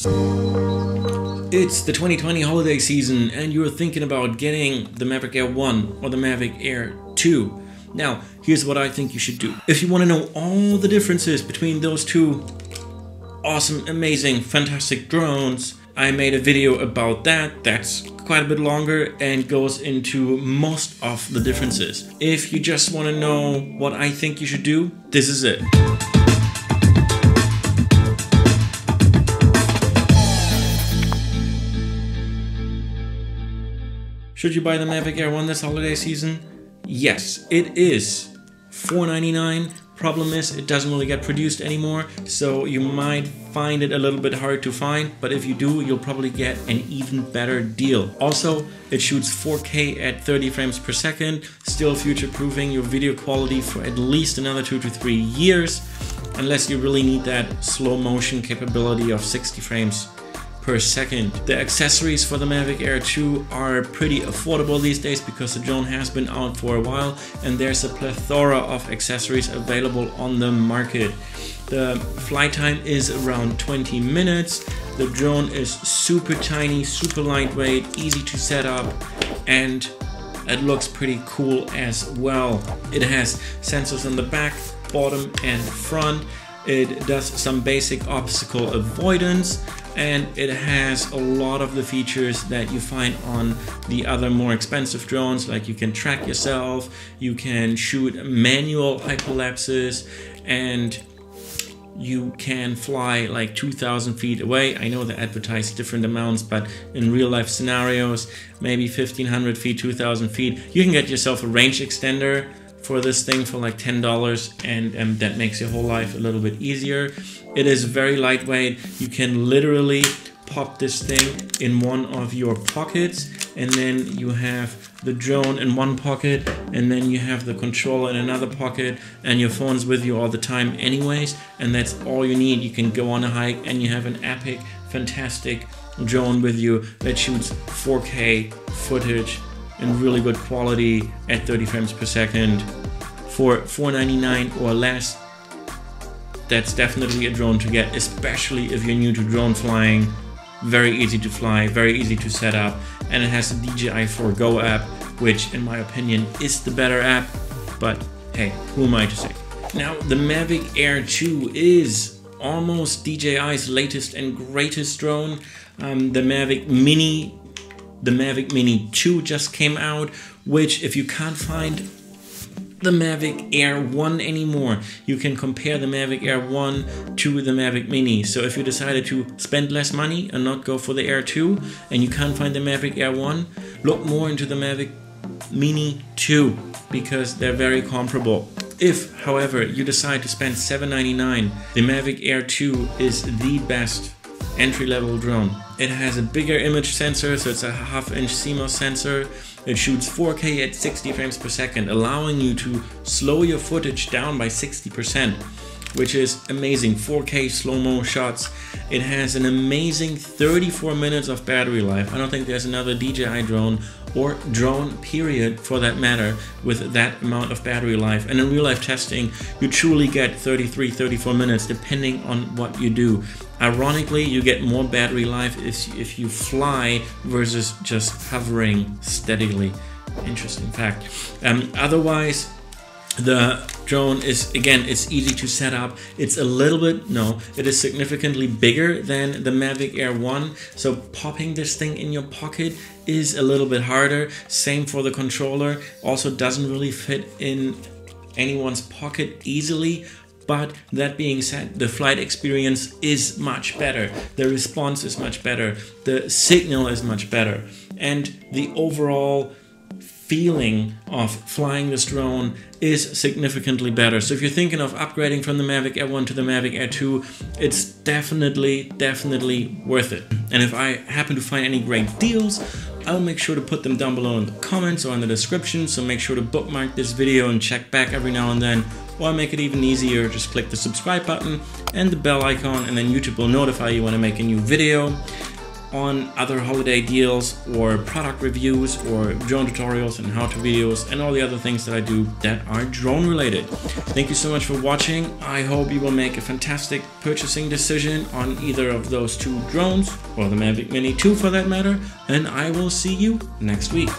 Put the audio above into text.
It's the 2020 holiday season and you're thinking about getting the Mavic Air 1 or the Mavic Air 2. Now, here's what I think you should do. If you want to know all the differences between those two awesome, amazing, fantastic drones, I made a video about that. That's quite a bit longer and goes into most of the differences. If you just want to know what I think you should do, this is it. Should you buy the Mavic Air 1 this holiday season? Yes, it is $499. Problem is, it doesn't really get produced anymore, so you might find it a little bit hard to find, but if you do, you'll probably get an even better deal. Also, it shoots 4K at 30 frames per second, still future-proofing your video quality for at least another 2 to 3 years, unless you really need that slow motion capability of 60 frames per second. The accessories for the Mavic Air 2 are pretty affordable these days because the drone has been out for a while and there's a plethora of accessories available on the market. The flight time is around 20 minutes. The drone is super tiny, super lightweight, easy to set up, and it looks pretty cool as well. It has sensors on the back, bottom and front. It does some basic obstacle avoidance, and it has a lot of the features that you find on the other more expensive drones, like you can track yourself, you can shoot manual hyperlapses, and you can fly like 2,000 feet away. I know they advertise different amounts, but in real life scenarios, maybe 1,500 feet, 2,000 feet, you can get yourself a range extender for this thing for like $10, and that makes your whole life a little bit easier. It is very lightweight. You can literally pop this thing in one of your pockets, and then you have the drone in one pocket, and then you have the controller in another pocket, and your phone's with you all the time anyways, and that's all you need. You can go on a hike and you have an epic, fantastic drone with you that shoots 4K footage in really good quality at 30 frames per second for $499 or less. That's definitely a drone to get, especially if you're new to drone flying. Very easy to fly, very easy to set up, and it has the DJI Go app, which in my opinion is the better app, but hey, who am I to say? Now, the Mavic Air 2 is almost DJI's latest and greatest drone. The Mavic Mini 2 just came out, which if you can't find the Mavic Air 1 anymore, you can compare the Mavic Air 1 to the Mavic Mini. So if you decided to spend less money and not go for the Air 2 and you can't find the Mavic Air 1, look more into the Mavic Mini 2 because they're very comparable. If, however, you decide to spend $799, the Mavic Air 2 is the best entry-level drone. It has a bigger image sensor, so it's a 1/2-inch CMOS sensor. It shoots 4K at 60 frames per second, allowing you to slow your footage down by 60%, which is amazing. 4K slow-mo shots. It has an amazing 34 minutes of battery life. I don't think there's another DJI drone or drone period for that matter with that amount of battery life. And in real life testing, you truly get 33, 34 minutes depending on what you do. Ironically, you get more battery life if you fly versus just hovering steadily. Interesting fact. Otherwise, the drone is, again, it's easy to set up. It's a little bit, no, it is significantly bigger than the Mavic Air 1. So popping this thing in your pocket is a little bit harder. Same for the controller. Also doesn't really fit in anyone's pocket easily. But that being said, the flight experience is much better. The response is much better. The signal is much better. And the overall feeling of flying this drone is significantly better. So if you're thinking of upgrading from the Mavic Air 1 to the Mavic Air 2, it's definitely worth it. And if I happen to find any great deals, I'll make sure to put them down below in the comments or in the description. So make sure to bookmark this video and check back every now and then. Or make it even easier, just click the subscribe button and the bell icon, and then YouTube will notify you when I make a new video. on other holiday deals or product reviews or drone tutorials and how-to videos and all the other things that I do that are drone related. Thank you so much for watching. I hope you will make a fantastic purchasing decision on either of those two drones, or the Mavic Mini 2 for that matter, and I will see you next week.